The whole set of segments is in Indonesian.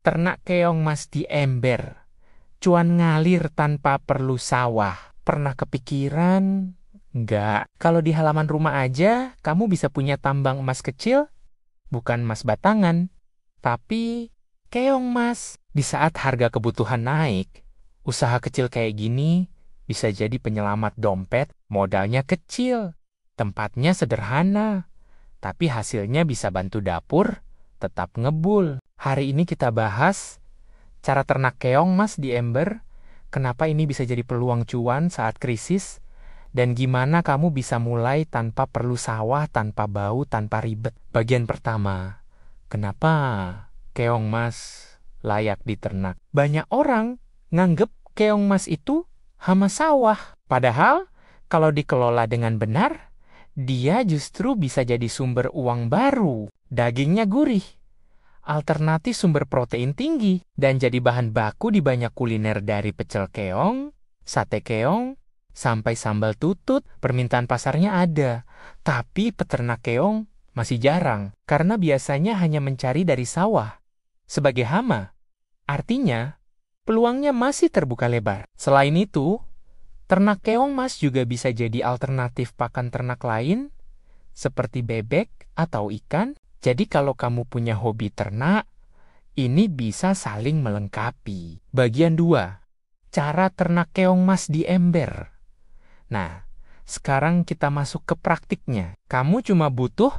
Ternak keong mas di ember. Cuan ngalir tanpa perlu sawah. Pernah kepikiran? Enggak. Kalau di halaman rumah aja, kamu bisa punya tambang emas kecil? Bukan emas batangan, tapi keong mas. Di saat harga kebutuhan naik, usaha kecil kayak gini bisa jadi penyelamat dompet. Modalnya kecil, tempatnya sederhana, tapi hasilnya bisa bantu dapur tetap ngebul. Hari ini kita bahas cara ternak keong mas di ember, kenapa ini bisa jadi peluang cuan saat krisis, dan gimana kamu bisa mulai tanpa perlu sawah, tanpa bau, tanpa ribet. Bagian pertama, kenapa keong mas layak diternak? Banyak orang nganggep keong mas itu hama sawah. Padahal kalau dikelola dengan benar, dia justru bisa jadi sumber uang baru. Dagingnya gurih, alternatif sumber protein tinggi, dan jadi bahan baku di banyak kuliner dari pecel keong, sate keong, sampai sambal tutut. Permintaan pasarnya ada, tapi peternak keong masih jarang, karena biasanya hanya mencari dari sawah sebagai hama. Artinya, peluangnya masih terbuka lebar. Selain itu, ternak keong mas juga bisa jadi alternatif pakan ternak lain, seperti bebek atau ikan. Jadi kalau kamu punya hobi ternak, ini bisa saling melengkapi. Bagian 2. Cara ternak keong mas di ember. Nah, sekarang kita masuk ke praktiknya. Kamu cuma butuh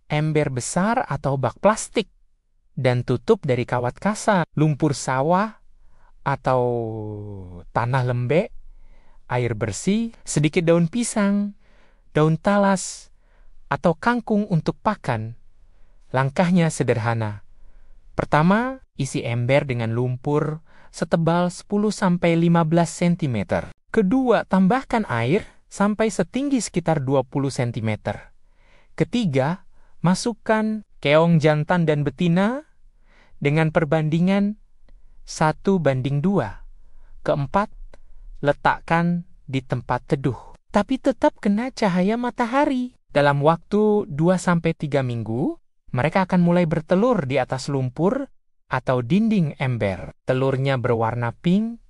ember besar atau bak plastik, dan tutup dari kawat kasar, lumpur sawah, atau tanah lembek, air bersih, sedikit daun pisang, daun talas, atau kangkung untuk pakan. Langkahnya sederhana. Pertama, isi ember dengan lumpur setebal 10-15 cm. Kedua, tambahkan air sampai setinggi sekitar 20 cm. Ketiga, masukkan keong jantan dan betina dengan perbandingan 1:2. Keempat, letakkan di tempat teduh, tapi tetap kena cahaya matahari. Dalam waktu 2-3 minggu, mereka akan mulai bertelur di atas lumpur atau dinding ember. Telurnya berwarna pink,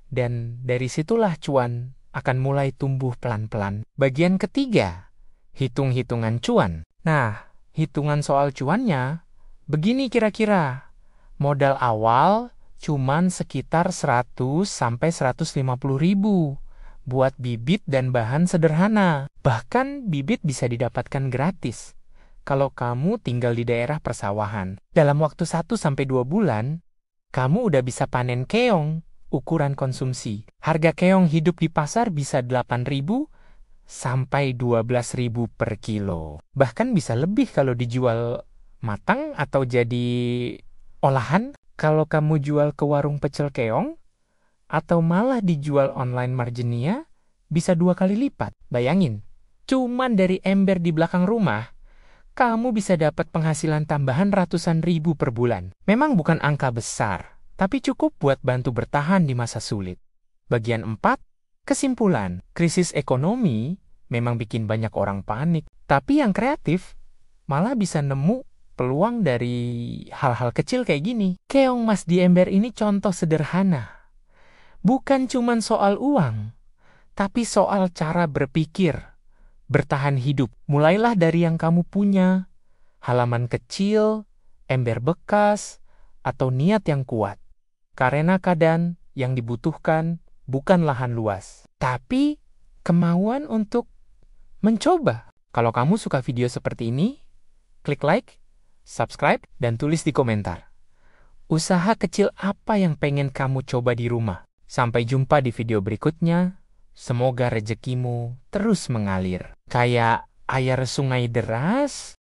dan dari situlah cuan akan mulai tumbuh pelan-pelan. Bagian ketiga, hitung-hitungan cuan. Nah, hitungan soal cuannya begini kira-kira. Modal awal cuman sekitar 100-150 ribu buat bibit dan bahan sederhana. Bahkan bibit bisa didapatkan gratis kalau kamu tinggal di daerah persawahan. Dalam waktu 1-2 bulan, kamu udah bisa panen keong ukuran konsumsi. Harga keong hidup di pasar bisa 8.000 sampai 12.000 per kilo. Bahkan bisa lebih kalau dijual matang atau jadi olahan. Kalau kamu jual ke warung pecel keong, atau malah dijual online margenia, bisa 2 kali lipat. Bayangin, cuman dari ember di belakang rumah, kamu bisa dapat penghasilan tambahan ratusan ribu per bulan. Memang bukan angka besar, tapi cukup buat bantu bertahan di masa sulit. Bagian 4, kesimpulan. Krisis ekonomi memang bikin banyak orang panik, tapi yang kreatif malah bisa nemu peluang dari hal-hal kecil kayak gini. Keong mas di ember ini contoh sederhana. Bukan cuman soal uang, tapi soal cara berpikir, bertahan hidup. Mulailah dari yang kamu punya, halaman kecil, ember bekas, atau niat yang kuat. Karena kadang yang dibutuhkan bukan lahan luas, tapi kemauan untuk mencoba. Kalau kamu suka video seperti ini, klik like, subscribe, dan tulis di komentar. Usaha kecil apa yang pengen kamu coba di rumah? Sampai jumpa di video berikutnya. Semoga rezekimu terus mengalir kayak air sungai deras